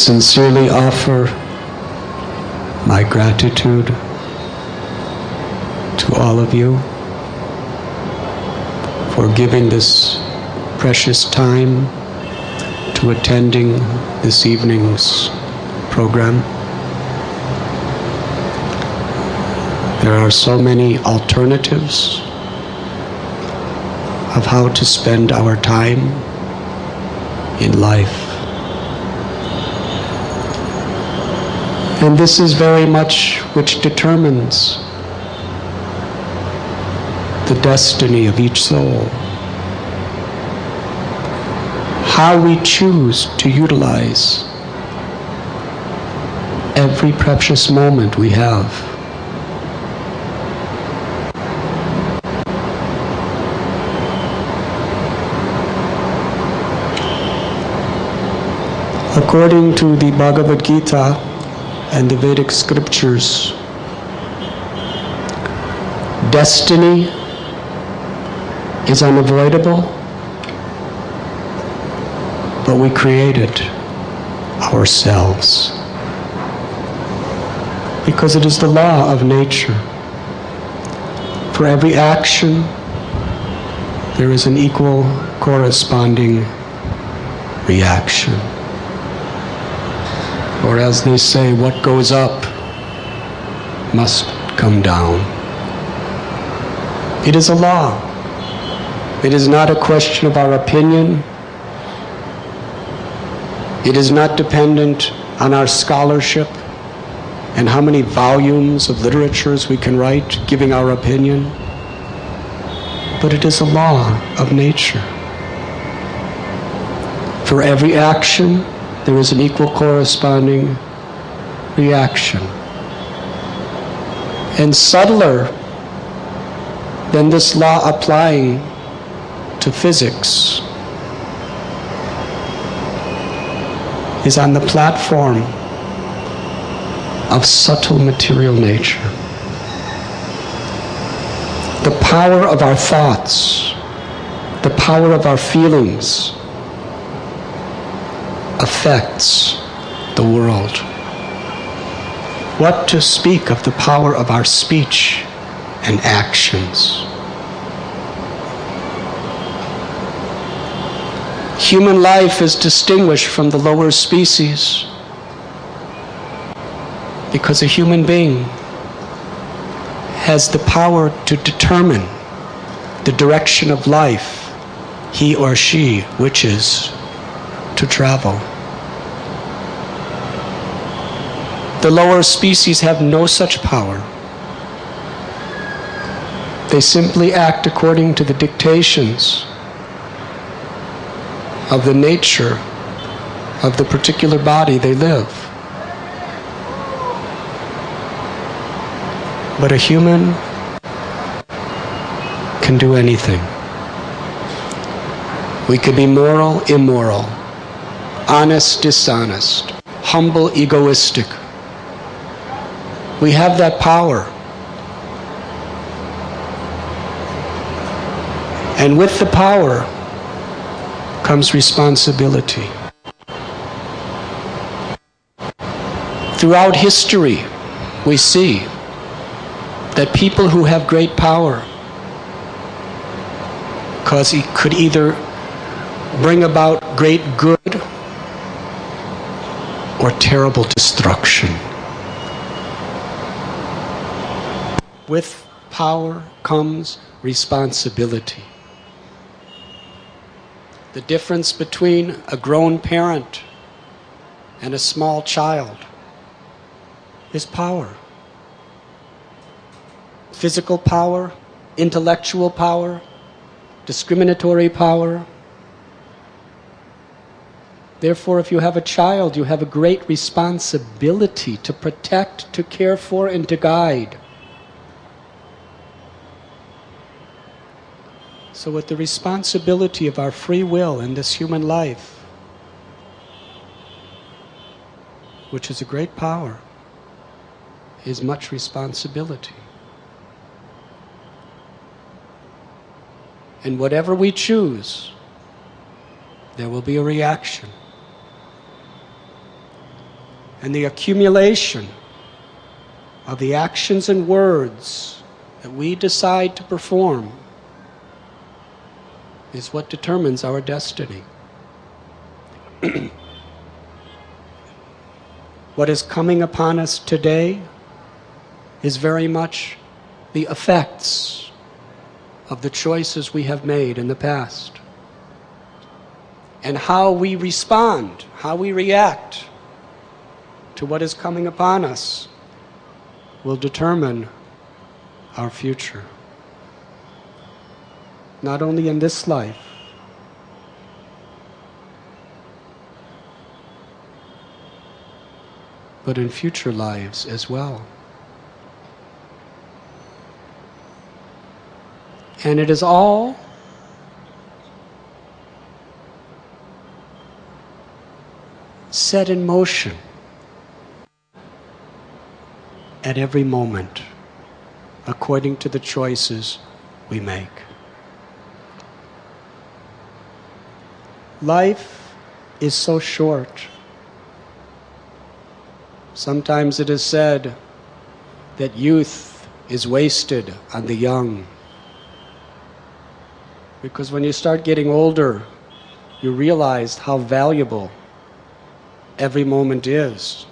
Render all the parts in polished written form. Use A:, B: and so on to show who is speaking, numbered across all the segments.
A: sincerely offer my gratitude to all of you for giving this precious time to attending this evening's program. There are so many alternatives of how to spend our time in life. And this is very much which determines the destiny of each soul. How we choose to utilize every precious moment we have. According to the Bhagavad Gita and the Vedic scriptures, destiny is unavoidable, but we create it ourselves. Because it is the law of nature. For every action, there is an equal corresponding reaction. Or as they say, what goes up must come down. It is a law. It is not a question of our opinion. It is not dependent on our scholarship and how many volumes of literatures we can write giving our opinion. But it is a law of nature. For every action, there is an equal corresponding reaction. And subtler than this law applying to physics is on the platform of subtle material nature. The power of our thoughts, the power of our feelings, affects the world. What to speak of the power of our speech and actions? Human life is distinguished from the lower species because a human being has the power to determine the direction of life he or she wishes to travel. The lower species have no such power. They simply act according to the dictations of the nature of the particular body they live. But a human can do anything. We could be moral, immoral, honest, dishonest, humble, egoistic. We have that power. And with the power comes responsibility. Throughout history, we see that people who have great power could either bring about great good or terrible destruction. With power comes responsibility. The difference between a grown parent and a small child is power. Physical power, intellectual power, discriminatory power. Therefore, if you have a child, you have a great responsibility to protect, to care for, and to guide. So with the responsibility of our free will in this human life, which is a great power, is much responsibility. And whatever we choose, there will be a reaction. And the accumulation of the actions and words that we decide to perform is what determines our destiny. What is coming upon us today is very much the effects of the choices we have made in the past. And how we respond, how we react to what is coming upon us will determine our future. Not only in this life, but in future lives as well. And it is all set in motion at every moment according to the choices we make. Life is so short. Sometimes it is said that youth is wasted on the young. Because when you start getting older, you realize how valuable every moment is.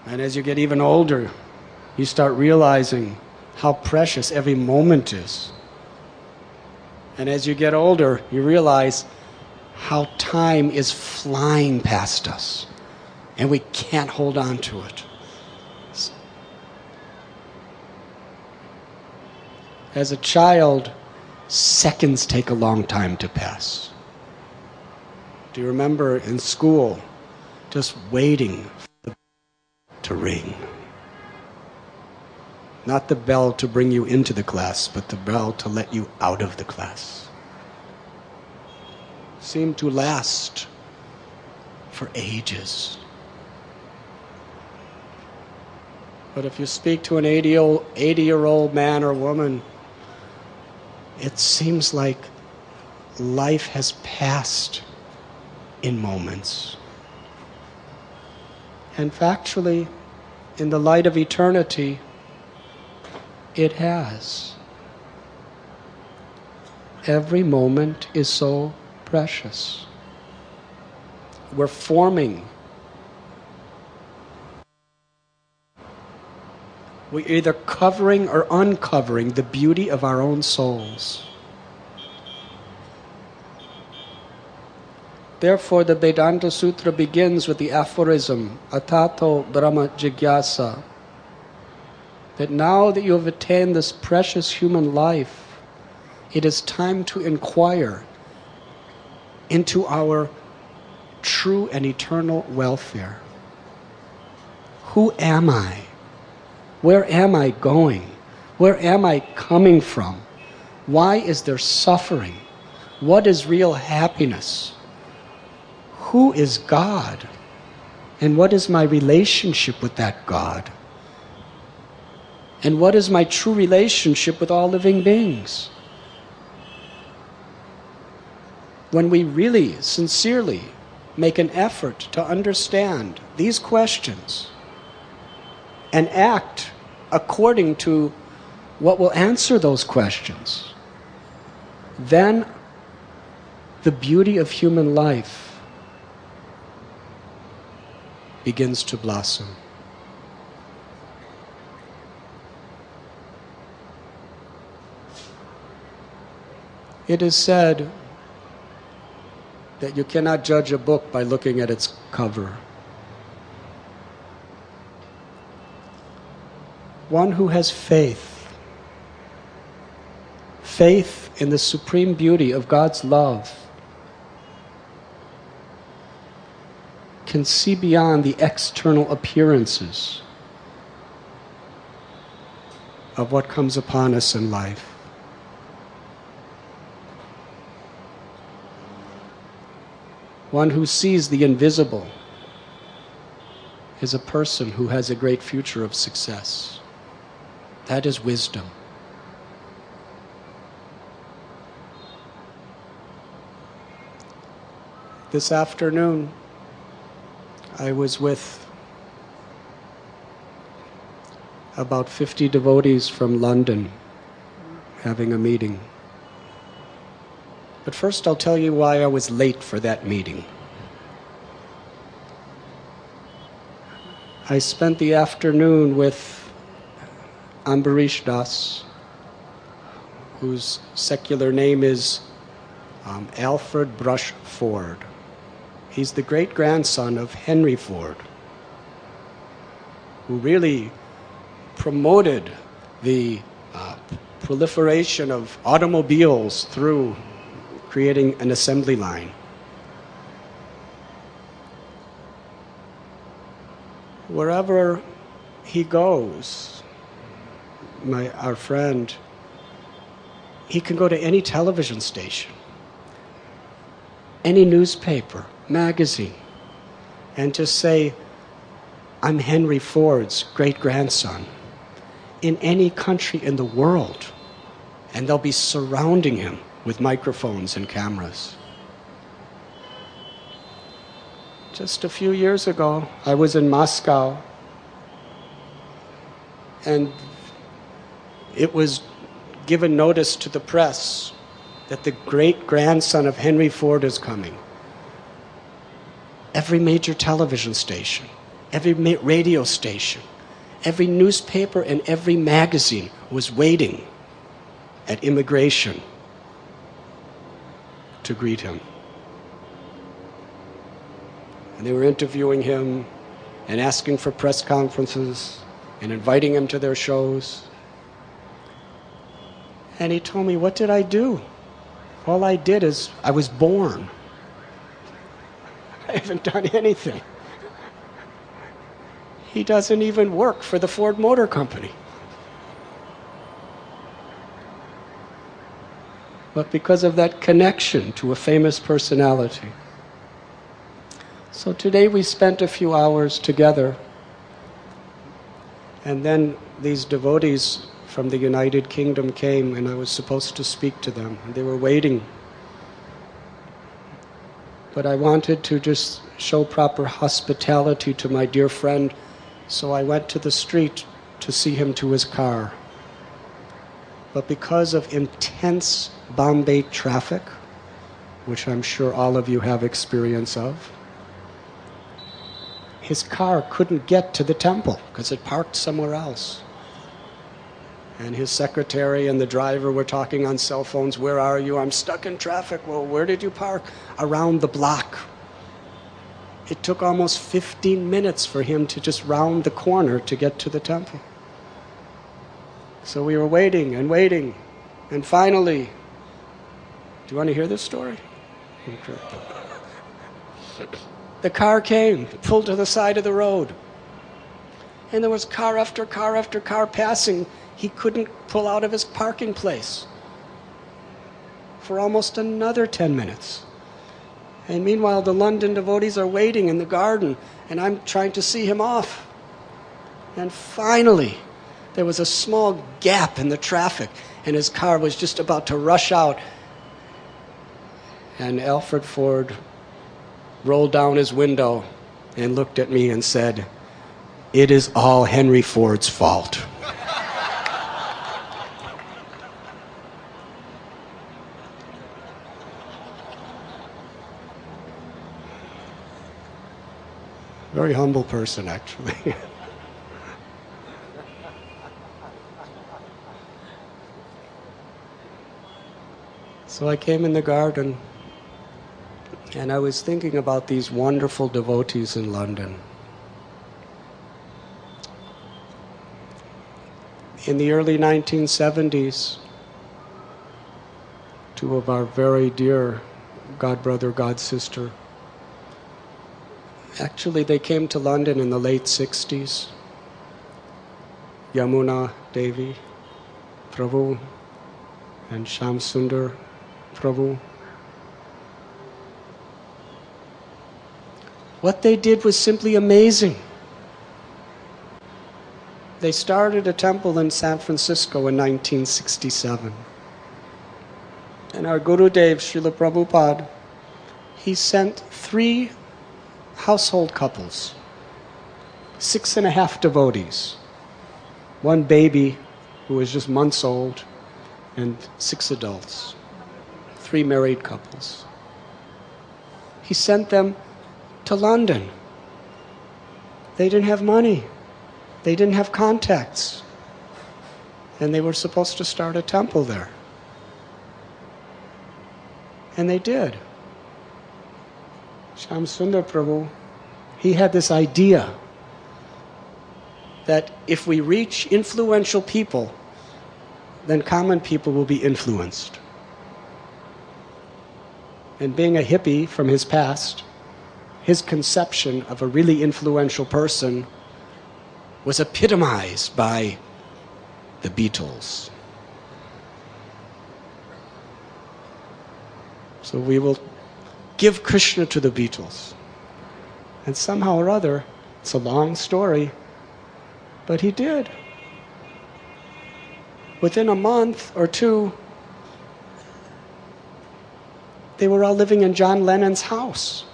A: And as you get even older, you start realizing how precious every moment is. And as you get older, you realize how time is flying past us, and we can't hold on to it. As a child, seconds take a long time to pass. Do you remember in school, just waiting for the bell to ring? Not the bell to bring you into the class, but the bell to let you out of the class. Seemed to last for ages. But if you speak to an 80-year-old man or woman, it seems like life has passed in moments. And factually, in the light of eternity, it has. Every moment is so precious. We're forming. We're either covering or uncovering the beauty of our own souls. Therefore, the Vedanta Sutra begins with the aphorism, Atato Brahma Jigyasa, that now that you have attained this precious human life, it is time to inquire into our true and eternal welfare. Who am I? Where am I going? Where am I coming from? Why is there suffering? What is real happiness? Who is God? And what is my relationship with that God? And what is my true relationship with all living beings? When we really, sincerely make an effort to understand these questions and act according to what will answer those questions, then the beauty of human life begins to blossom. It is said that you cannot judge a book by looking at its cover. One who has faith in the supreme beauty of God's love, can see beyond the external appearances of what comes upon us in life. One who sees the invisible is a person who has a great future of success. That is wisdom. This afternoon, I was with about 50 devotees from London having a meeting. But first I'll tell you why I was late for that meeting. I spent the afternoon with Ambarish Das, whose secular name is Alfred Brush Ford. He's the great-grandson of Henry Ford, who really promoted the proliferation of automobiles through creating an assembly line. Wherever he goes, our friend, he can go to any television station, any newspaper, magazine, and just say, I'm Henry Ford's great-grandson, in any country in the world, and they'll be surrounding him with microphones and cameras. Just a few years ago, I was in Moscow, and it was given notice to the press that the great-grandson of Henry Ford is coming. Every major television station, every radio station, every newspaper and every magazine was waiting at immigration to greet him. And they were interviewing him and asking for press conferences and inviting him to their shows. And he told me, what did I do? All I did is, I was born. I haven't done anything. He doesn't even work for the Ford Motor Company. But because of that connection to a famous personality. So today we spent a few hours together, and then these devotees from the United Kingdom came, and I was supposed to speak to them, and they were waiting. But I wanted to just show proper hospitality to my dear friend, so I went to the street to see him to his car. But because of intense Bombay traffic, which I'm sure all of you have experience of, his car couldn't get to the temple because it parked somewhere else. And his secretary and the driver were talking on cell phones. Where are you? I'm stuck in traffic. Well, where did you park? Around the block. It took almost 15 minutes for him to just round the corner to get to the temple. So we were waiting and waiting. And finally, do you want to hear this story? Okay. The car came, pulled to the side of the road. And there was car after car after car passing. He couldn't pull out of his parking place for almost another 10 minutes. And meanwhile, the London devotees are waiting in the garden, and I'm trying to see him off. And finally, there was a small gap in the traffic, and his car was just about to rush out. And Alfred Ford rolled down his window and looked at me and said, "It is all Henry Ford's fault." Very humble person, actually. So I came in the garden, and I was thinking about these wonderful devotees in London. In the early 1970s, two of our very dear godbrother, godsister, actually they came to London in the late 60s. Yamuna Devi Prabhu and Shamsundar Prabhu. What they did was simply amazing. They started a temple in San Francisco in 1967. And our Gurudev, Srila Prabhupada, he sent 3 household couples, 6.5 devotees, one baby who was just months old, and 6 adults, 3 married couples. He sent them to London. They didn't have money. They didn't have contacts. And they were supposed to start a temple there. And they did. Shyam Sundar Prabhu, he had this idea that if we reach influential people, then common people will be influenced. And being a hippie from his past, his conception of a really influential person was epitomized by the Beatles. So we will give Krishna to the Beatles. And somehow or other, it's a long story, but he did. Within a month or two, they were all living in John Lennon's house.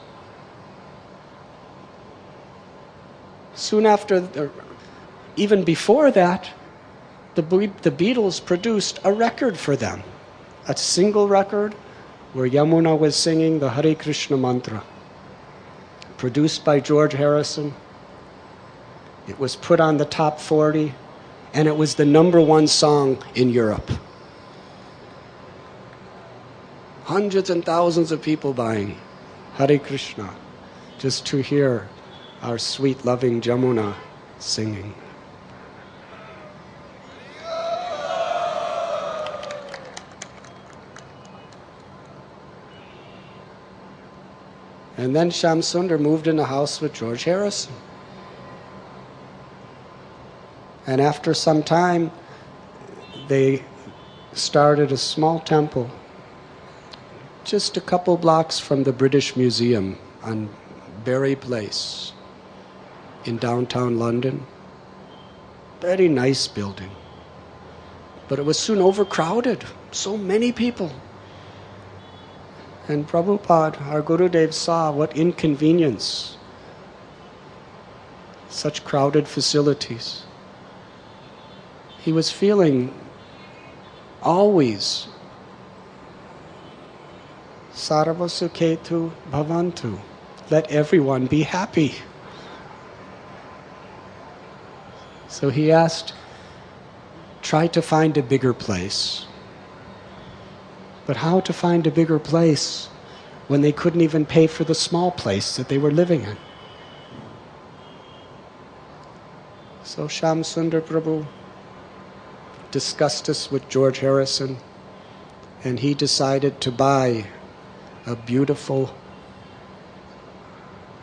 A: Soon after, even before that, the Beatles produced a record for them, a single record where Yamuna was singing the Hare Krishna mantra, produced by George Harrison. It was put on the top 40, and it was the #1 song in Europe. Hundreds and thousands of people buying Hare Krishna just to hear our sweet, loving Jamuna singing. And then Shyam Sundar moved in a house with George Harrison. And after some time, they started a small temple just a couple blocks from the British Museum on Bury Place in downtown London. Very nice building. But it was soon overcrowded. So many people. And Prabhupada, our Gurudev, saw what inconvenience such crowded facilities. He was feeling always Sarva Sukhetu Bhavantu. Let everyone be happy. So he asked, try to find a bigger place. But how to find a bigger place when they couldn't even pay for the small place that they were living in? So Shyam Sundar Prabhu discussed this with George Harrison, and he decided to buy a beautiful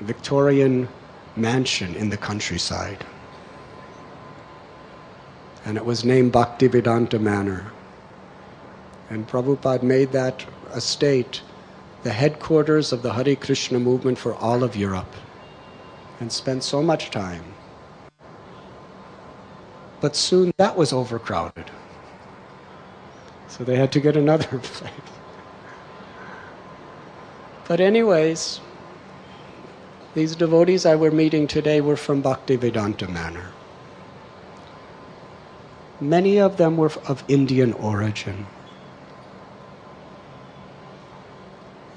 A: Victorian mansion in the countryside. And it was named Bhaktivedanta Manor. And Prabhupada made that estate the headquarters of the Hare Krishna movement for all of Europe, and spent so much time. But soon that was overcrowded. So they had to get another place. But anyways, these devotees I were meeting today were from Bhaktivedanta Manor. Many of them were of Indian origin.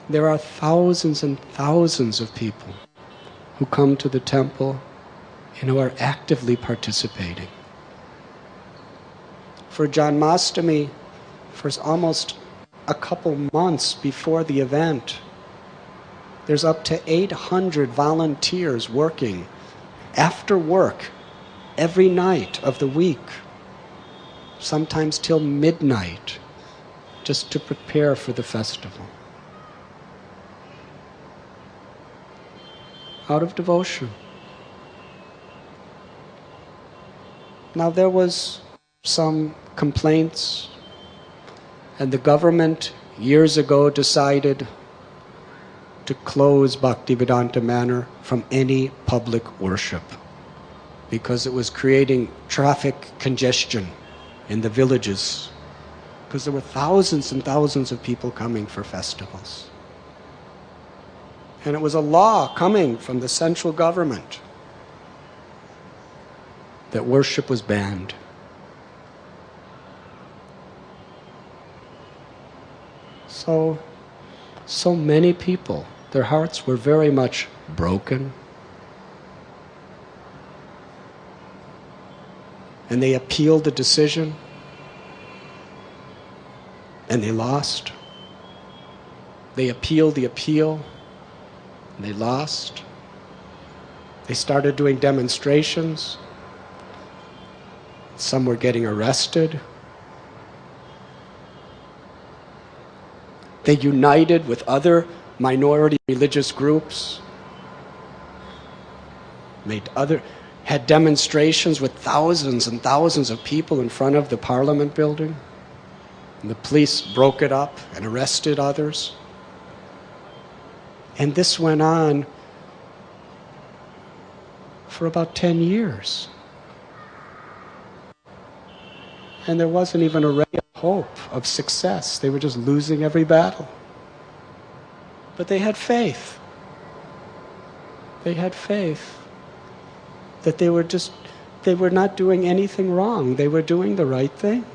A: There are thousands and thousands of people who come to the temple and who are actively participating. For Janmashtami, for almost a couple months before the event, there's up to 800 volunteers working after work every night of the week, sometimes till midnight, just to prepare for the festival. Out of devotion. Now there was some complaints, and the government years ago decided to close Bhaktivedanta Manor from any public worship because it was creating traffic congestion in the villages, because there were thousands and thousands of people coming for festivals. And it was a law coming from the central government that worship was banned. So many people, their hearts were very much broken. And they appealed the decision, and they lost. They appealed the appeal, and they lost. They started doing demonstrations. Some were getting arrested. They united with other minority religious groups, had demonstrations with thousands and thousands of people in front of the Parliament building. And the police broke it up and arrested others. And this went on for about 10 years. And there wasn't even a ray of hope of success. They were just losing every battle. But they had faith. They had faith that they were not doing anything wrong. They were doing the right thing.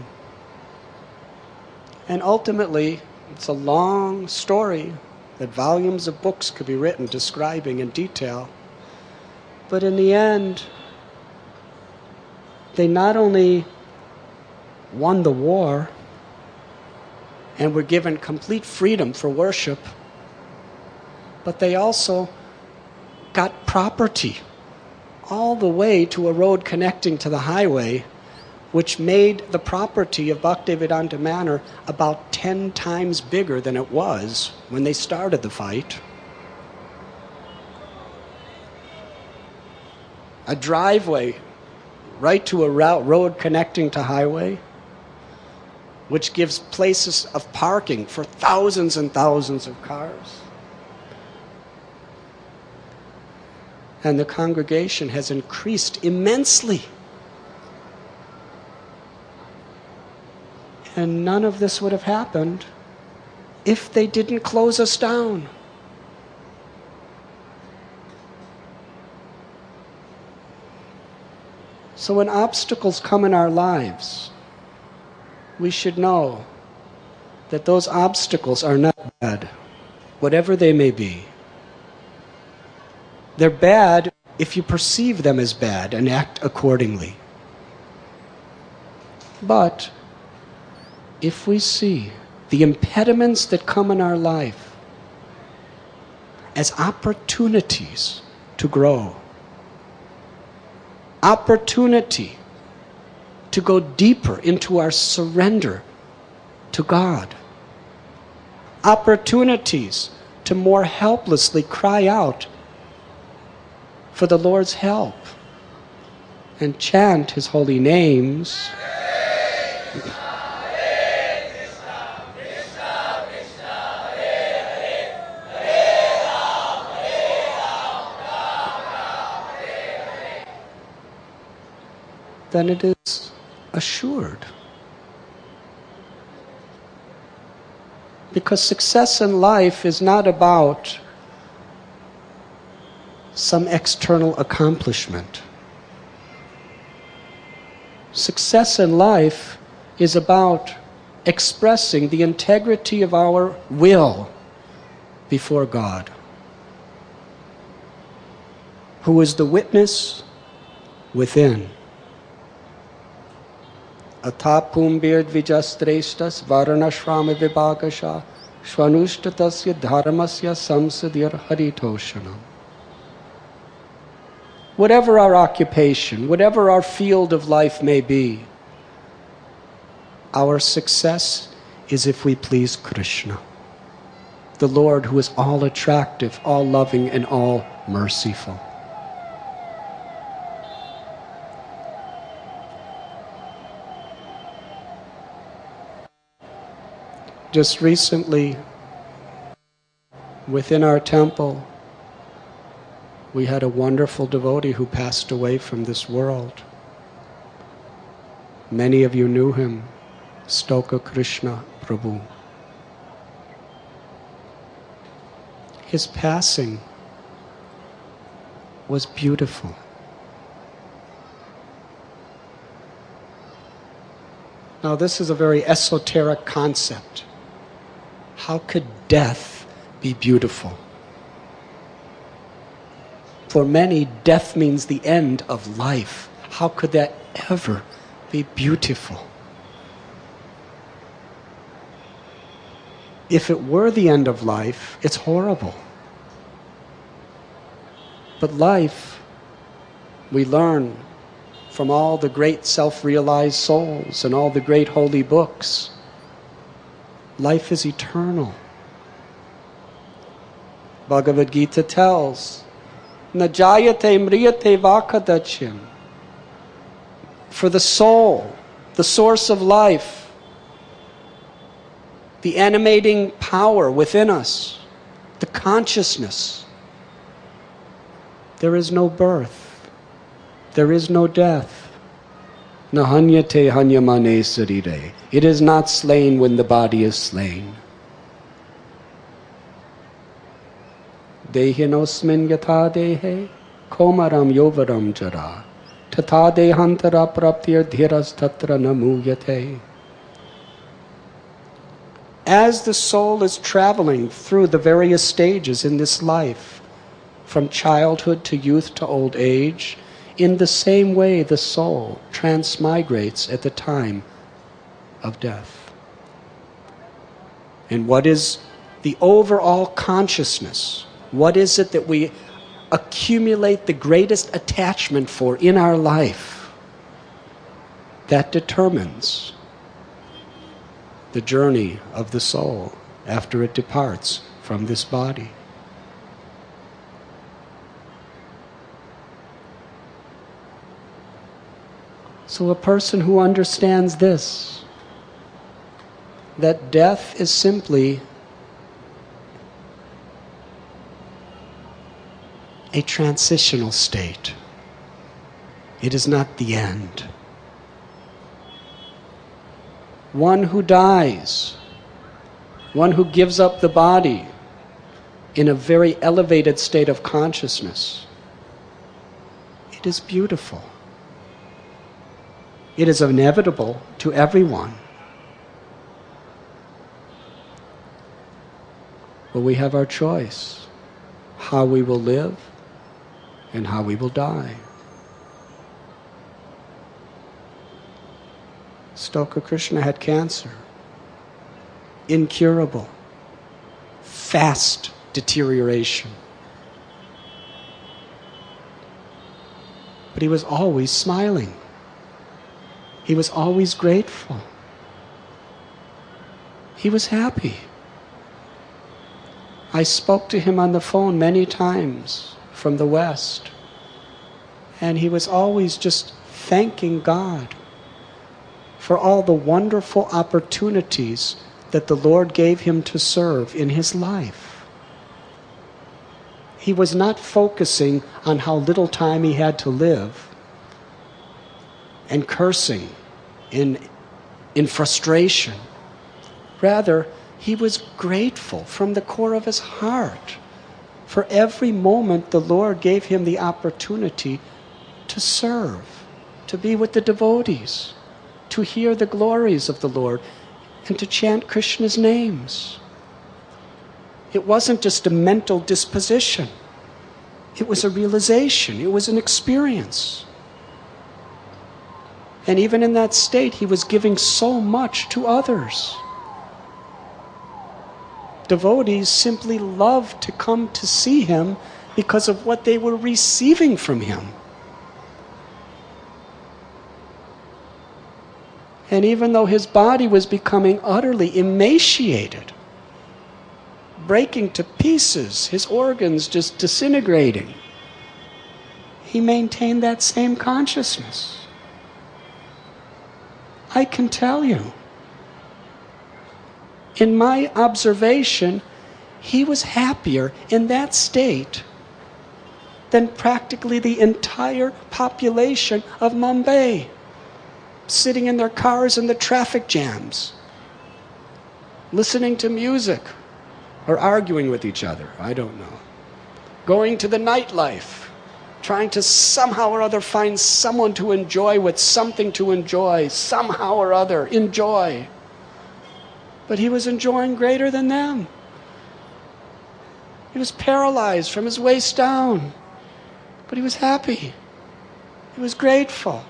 A: And ultimately, it's a long story that volumes of books could be written describing in detail. But in the end, they not only won the war and were given complete freedom for worship, but they also got property all the way to a road connecting to the highway, which made the property of Bhaktivedanta Manor about 10 times bigger than it was when they started the fight. A driveway right to a road connecting to highway, which gives places of parking for thousands and thousands of cars. And the congregation has increased immensely. And none of this would have happened if they didn't close us down. So when obstacles come in our lives, we should know that those obstacles are not bad, whatever they may be. They're bad if you perceive them as bad and act accordingly. But if we see the impediments that come in our life as opportunities to grow, opportunity to go deeper into our surrender to God, opportunities to more helplessly cry out for the Lord's help and chant His holy names. Then it is assured. Because success in life is not about some external accomplishment. Success in life is about expressing the integrity of our will before God, who is the witness within. Athapumbir dvijastrestas varanashrama vibhagasha shvanushtatasya dharmasya samsadir haritoshanam. Whatever our occupation, whatever our field of life may be, our success is if we please Krishna, the Lord who is all attractive, all loving, and all merciful. Just recently, within our temple, we had a wonderful devotee who passed away from this world. Many of you knew him, Stoka Krishna Prabhu. his passing was beautiful. Now, this is a very esoteric concept. How could death be beautiful? For many, death means the end of life. How could that ever be beautiful? If it were the end of life, it's horrible. But life, we learn from all the great self-realized souls and all the great holy books, life is eternal. Bhagavad Gita tells, Najayate mriyate vakadachim. For the soul, the source of life, the animating power within us, the consciousness, there is no birth. There is no death. Nahanyate hanyamane sarire. It is not slain when the body is slain. Dehinosmin yatha dehe komaram yovaram jara tatha dehantara praptir dhiras tatra namuyate. As the soul is traveling through the various stages in this life, from childhood to youth to old age, in the same way the soul transmigrates at the time of death. And what is the overall consciousness? What is it that we accumulate the greatest attachment for in our life? That determines the journey of the soul after it departs from this body. So a person who understands this, that death is simply a transitional state. It is not the end. One who dies, one who gives up the body in a very elevated state of consciousness, it is beautiful. It is inevitable to everyone. But we have our choice, how we will live and how we will die. Stoka Krishna had cancer, incurable, fast deterioration. But he was always smiling. He was always grateful. He was happy. I spoke to him on the phone many times from the West, and he was always just thanking God for all the wonderful opportunities that the Lord gave him to serve in his life. He was not focusing on how little time he had to live and cursing in frustration. Rather, he was grateful from the core of his heart for every moment the Lord gave him the opportunity to serve, to be with the devotees, to hear the glories of the Lord, and to chant Krishna's names. It wasn't just a mental disposition. It was a realization. It was an experience. And even in that state, he was giving so much to others. Devotees simply loved to come to see him because of what they were receiving from him. And even though his body was becoming utterly emaciated, breaking to pieces, his organs just disintegrating, he maintained that same consciousness. I can tell you, in my observation, he was happier in that state than practically the entire population of Mumbai, sitting in their cars in the traffic jams, listening to music, or arguing with each other, I don't know. Going to the nightlife, trying to somehow or other find someone to enjoy with something to enjoy, somehow or other, enjoy. But he was enjoying greater than them. He was paralyzed from his waist down, but he was happy. He was grateful.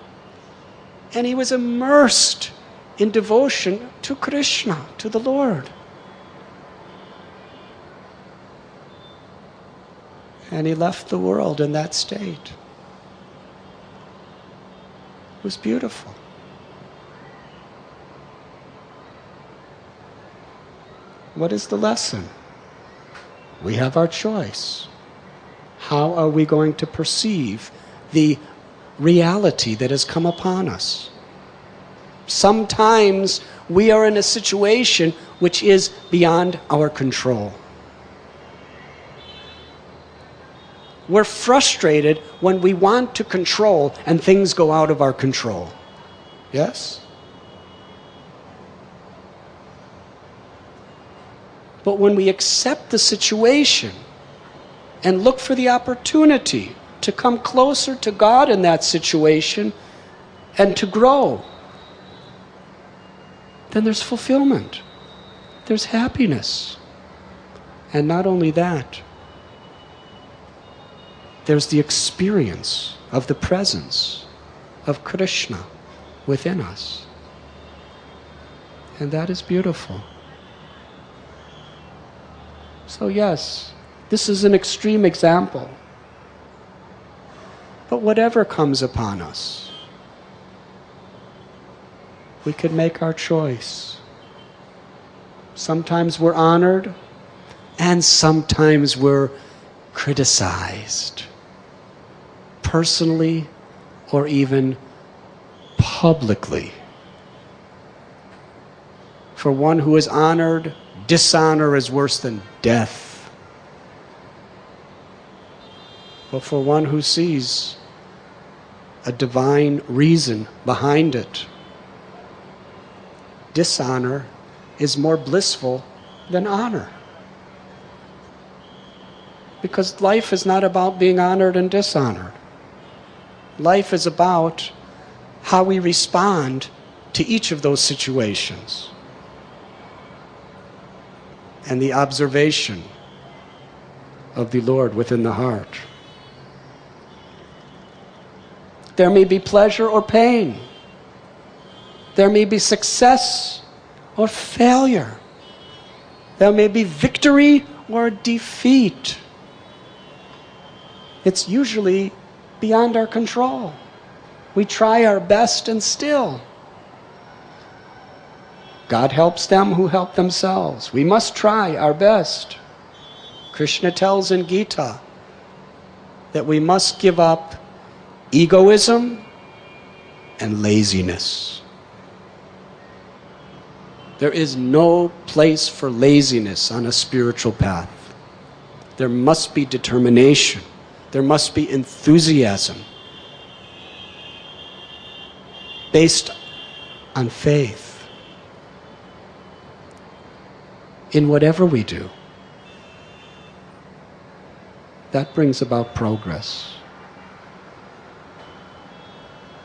A: And he was immersed in devotion to Krishna, to the Lord. And he left the world in that state. It was beautiful. What is the lesson? We have our choice. How are we going to perceive the reality that has come upon us? Sometimes we are in a situation which is beyond our control. We're frustrated when we want to control and things go out of our control. Yes? But when we accept the situation and look for the opportunity to come closer to God in that situation and to grow, then there's fulfillment. There's happiness. And not only that, there's the experience of the presence of Krishna within us. And that is beautiful. So yes, this is an extreme example. But whatever comes upon us, we can make our choice. Sometimes we're honored, and sometimes we're criticized, personally or even publicly. For one who is honored, dishonor is worse than death. But for one who sees a divine reason behind it, dishonor is more blissful than honor. Because life is not about being honored and dishonored. Life is about how we respond to each of those situations. And the observation of the Lord within the heart. There may be pleasure or pain. There may be success or failure. There may be victory or defeat. It's usually beyond our control. We try our best and still. God helps them who help themselves. We must try our best. Krishna tells in Gita that we must give up egoism and laziness. There is no place for laziness on a spiritual path. There must be determination. There must be enthusiasm based on faith in whatever we do. That brings about progress.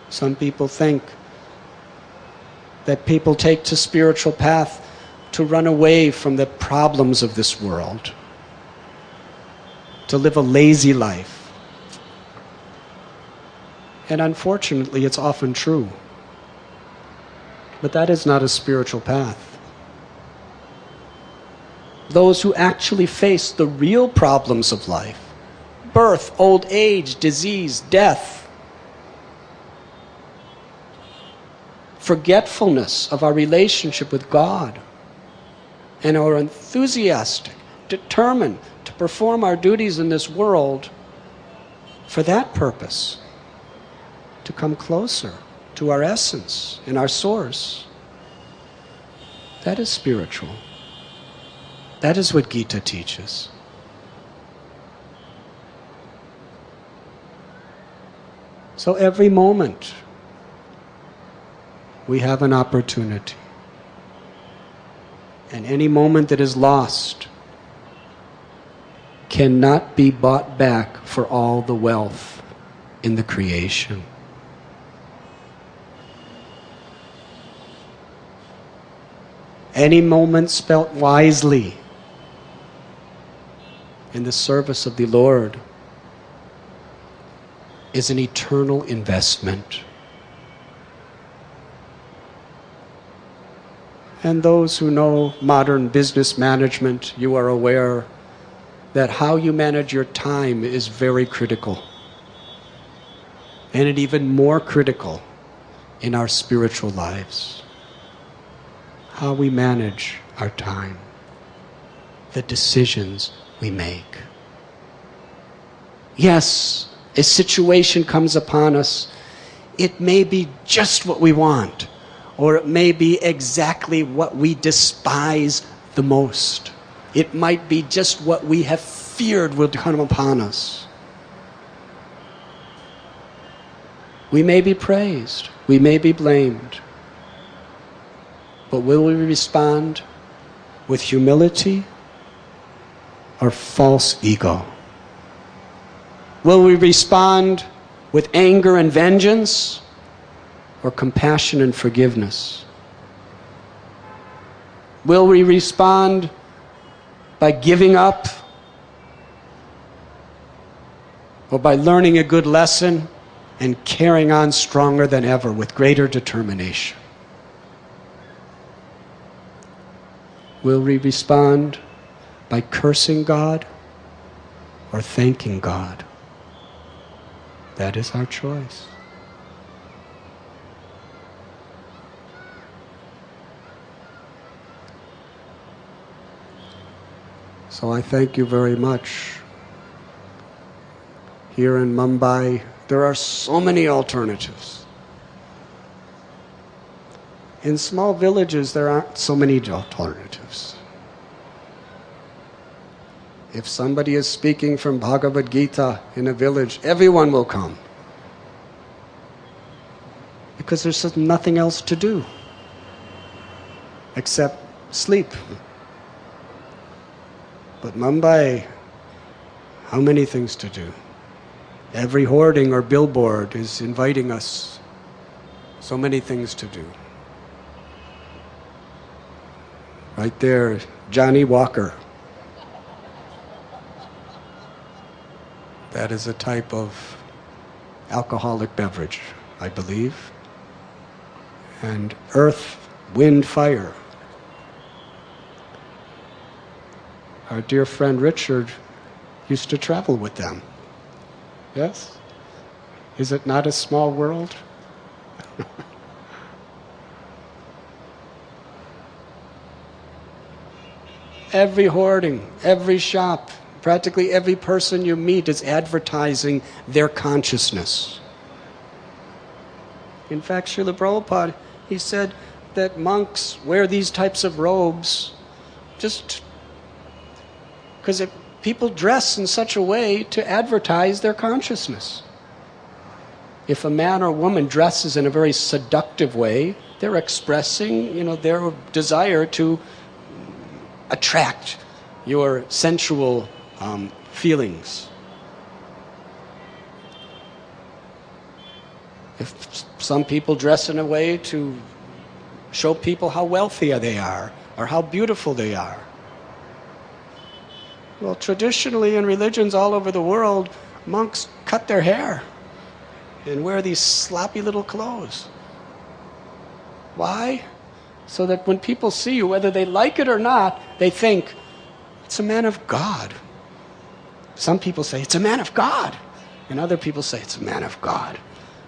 A: Some people think that people take to spiritual path to run away from the problems of this world, to live a lazy life. And unfortunately, it's often true. But that is not a spiritual path. Those who actually face the real problems of life, birth, old age, disease, death, forgetfulness of our relationship with God, and are enthusiastic, determined to perform our duties in this world for that purpose, to come closer to our essence and our source. That is spiritual. That is what Gita teaches. So every moment we have an opportunity. And any moment that is lost cannot be bought back for all the wealth in the creation. Any moment spent wisely in the service of the Lord is an eternal investment. And those who know modern business management, you are aware that how you manage your time is very critical. And it even more critical in our spiritual lives. How we manage our time. The decisions we make. Yes, a situation comes upon us. It may be just what we want, or it may be exactly what we despise the most. It might be just what we have feared will come upon us. We may be praised, we may be blamed, but will we respond with humility or false ego? Will we respond with anger and vengeance or compassion and forgiveness? Will we respond by giving up or by learning a good lesson and carrying on stronger than ever with greater determination? Will we respond by cursing God or thanking God? That is our choice. So I thank you very much. Here in Mumbai, there are so many alternatives. In small villages, there aren't so many alternatives. If somebody is speaking from Bhagavad Gita in a village, everyone will come. Because there's just nothing else to do except sleep. But Mumbai, how many things to do? Every hoarding or billboard is inviting us. So many things to do. Right there, Johnny Walker. That is a type of alcoholic beverage, I believe. And earth, wind, fire. Our dear friend Richard used to travel with them. Yes? Is it not a small world? Every hoarding, every shop, practically every person you meet is advertising their consciousness. In fact, Srila Prabhupada, he said that monks wear these types of robes just because people dress in such a way to advertise their consciousness. If a man or woman dresses in a very seductive way, they're expressing, their desire to attract your sensual feelings. If some people dress in a way to show people how wealthy they are or how beautiful they are. Well, traditionally in religions all over the world, monks cut their hair and wear these sloppy little clothes. Why? So that when people see you, whether they like it or not, they think, it's a man of God. Some people say, it's a man of God. And other people say, it's a man of God.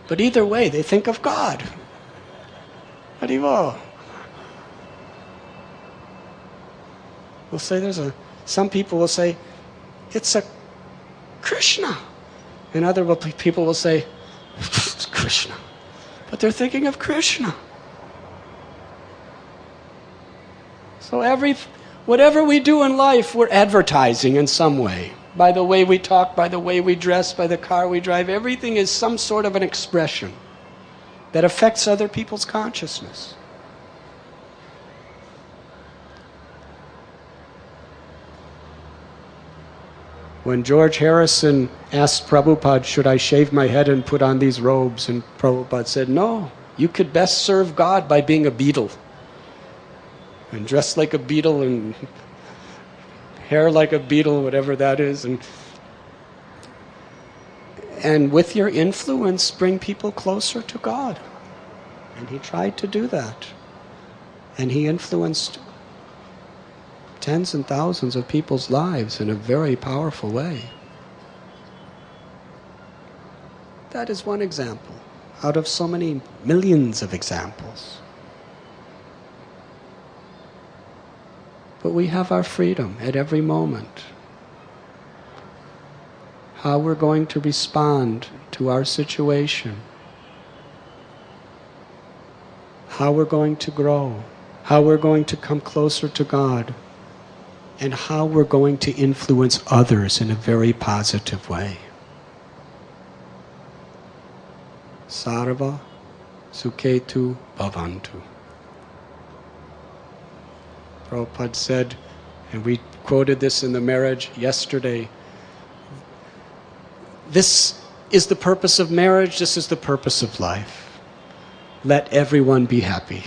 A: But either way, they think of God. Haribo. We'll say some people will say, it's a Krishna. And other people will say, it's Krishna. But they're thinking of Krishna. So whatever we do in life, we're advertising in some way. By the way we talk, by the way we dress, by the car we drive, everything is some sort of an expression that affects other people's consciousness. When George Harrison asked Prabhupada, should I shave my head and put on these robes? And Prabhupada said, no, you could best serve God by being a beetle. And dress like a beetle and hair like a beetle, whatever that is. And with your influence, bring people closer to God. And he tried to do that. And he influenced tens and thousands of people's lives in a very powerful way. That is one example out of so many millions of examples. But we have our freedom at every moment. How we're going to respond to our situation. How we're going to grow. How we're going to come closer to God. And how we're going to influence others in a very positive way. Sarva Sukhetu Bhavantu. Prabhupada said, and we quoted this in the marriage yesterday, this is the purpose of marriage, this is the purpose of life. Let everyone be happy.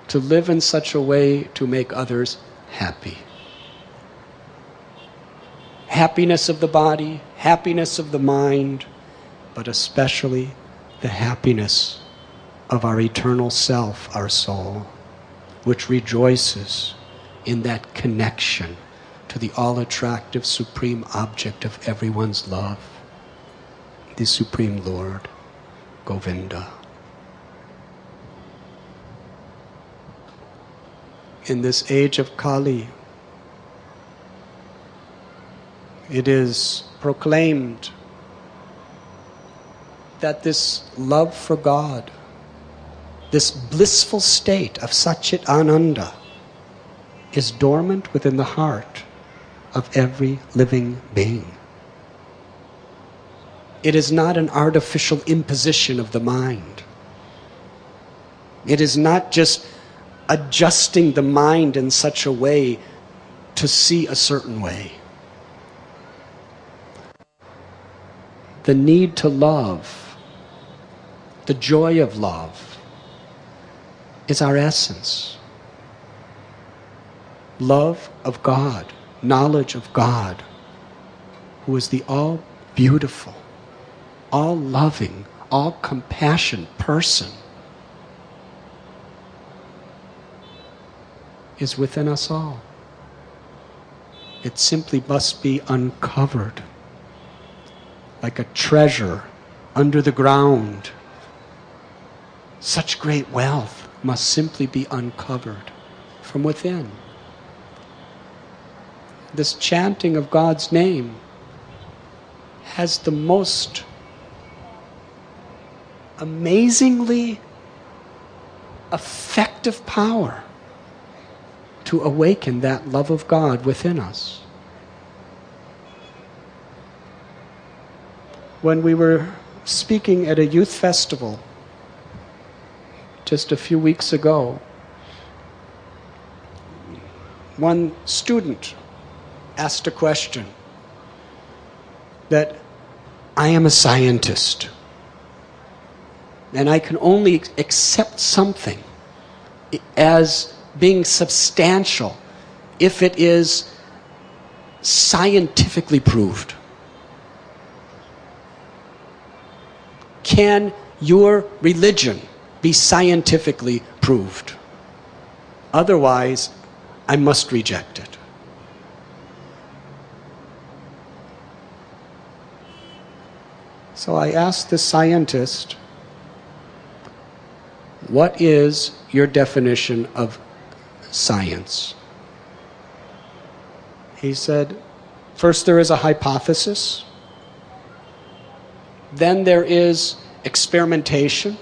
A: To live in such a way to make others happy. Happiness of the body, happiness of the mind, but especially the happiness of our eternal self, our soul, which rejoices in that connection to the all-attractive supreme object of everyone's love, the Supreme Lord, Govinda. In this age of Kali, it is proclaimed that this love for God, this blissful state of Satchit Ananda, is dormant within the heart of every living being. It is not an artificial imposition of the mind. It is not just adjusting the mind in such a way to see a certain way. The need to love, the joy of love, is our essence. Love of God, knowledge of God, who is the all-beautiful, all-loving, all-compassionate person, is within us all. It simply must be uncovered, like a treasure under the ground. Such great wealth must simply be uncovered from within. This chanting of God's name has the most amazingly effective power to awaken that love of God within us. When we were speaking at a youth festival just a few weeks ago, one student asked a question that, I am a scientist and I can only accept something as being substantial if it is scientifically proved. Can your religion be scientifically proved? Otherwise, I must reject it. So I asked the scientist, what is your definition of science? He said, first there is a hypothesis, then there is experimentation,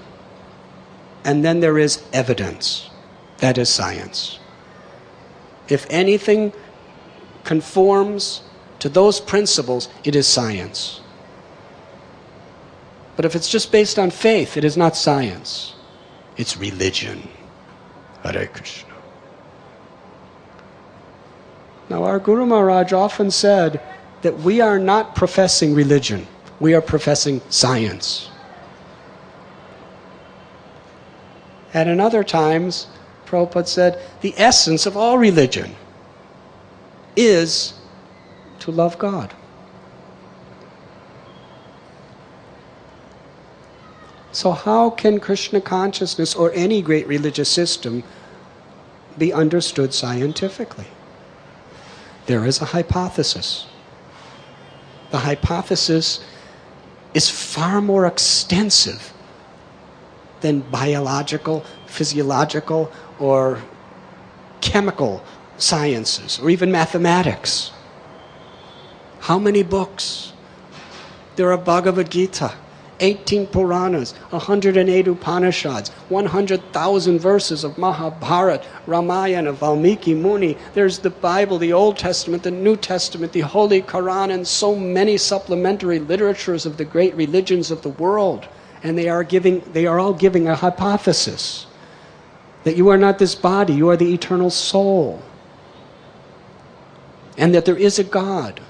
A: and then there is evidence. That is science. If anything conforms to those principles, it is science. But if it's just based on faith, it is not science. It's religion. Hare Krishna. Now our Guru Maharaj often said that we are not professing religion. We are professing science. And in other times, Prabhupada said, the essence of all religion is to love God. So how can Krishna consciousness or any great religious system be understood scientifically? There is a hypothesis. The hypothesis is far more extensive than biological, physiological, or chemical sciences, or even mathematics. How many books? There are Bhagavad Gita, 18 Puranas, 108 Upanishads, 100,000 verses of Mahabharata, Ramayana, Valmiki Muni. There's the Bible, the Old Testament, the New Testament, the Holy Quran, and so many supplementary literatures of the great religions of the world. And they are all giving a hypothesis that you are not this body, you are the eternal soul. And that there is a God.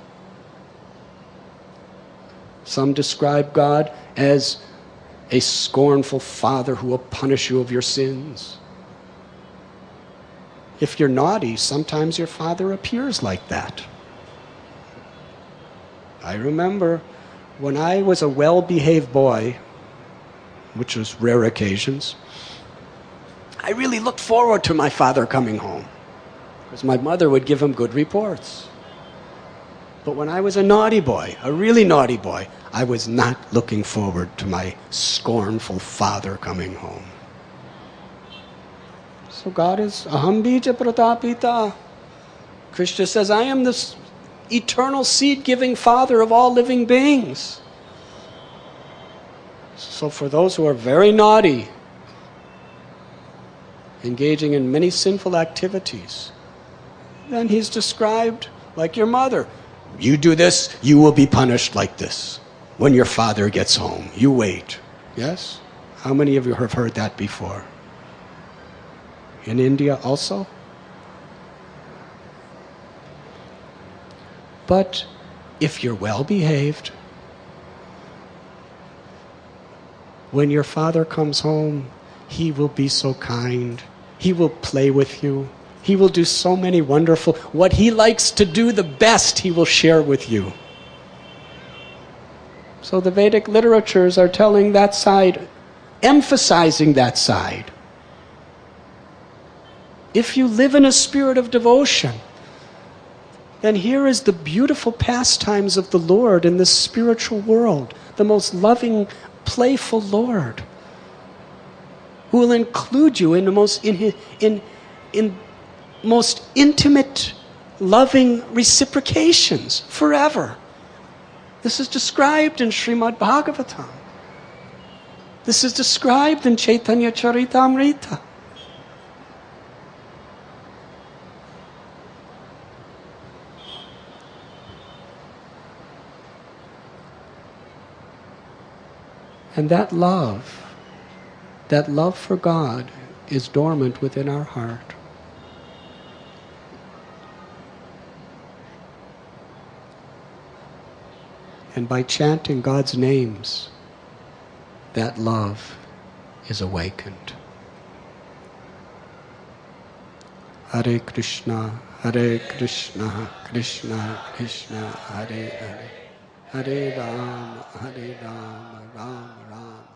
A: Some describe God as a scornful father who will punish you of your sins. If you're naughty, sometimes your father appears like that. I remember when I was a well-behaved boy, which was rare occasions, I really looked forward to my father coming home, because my mother would give him good reports. But when I was a naughty boy, a really naughty boy, I was not looking forward to my scornful father coming home. So God is aham bija pratapita. Krishna says, I am this eternal seed-giving father of all living beings. So for those who are very naughty, engaging in many sinful activities, then he's described like your mother. You do this, you will be punished like this. When your father gets home, you wait. Yes? How many of you have heard that before? In India also? But if you're well behaved, when your father comes home, he will be so kind. He will play with you. He will do so many wonderful, what he likes to do the best, he will share with you. So the Vedic literatures are telling that side, emphasizing that side. If you live in a spirit of devotion, then here is the beautiful pastimes of the Lord in this spiritual world, the most loving, playful Lord, who will include you in the most intimate, loving reciprocations forever. This is described in Srimad Bhagavatam. This is described in Chaitanya Charitamrita. And that love for God is dormant within our heart. And by chanting God's names, that love is awakened. Hare Krishna, Krishna Krishna, Hare Hare, Hare Rama, Rama Rama.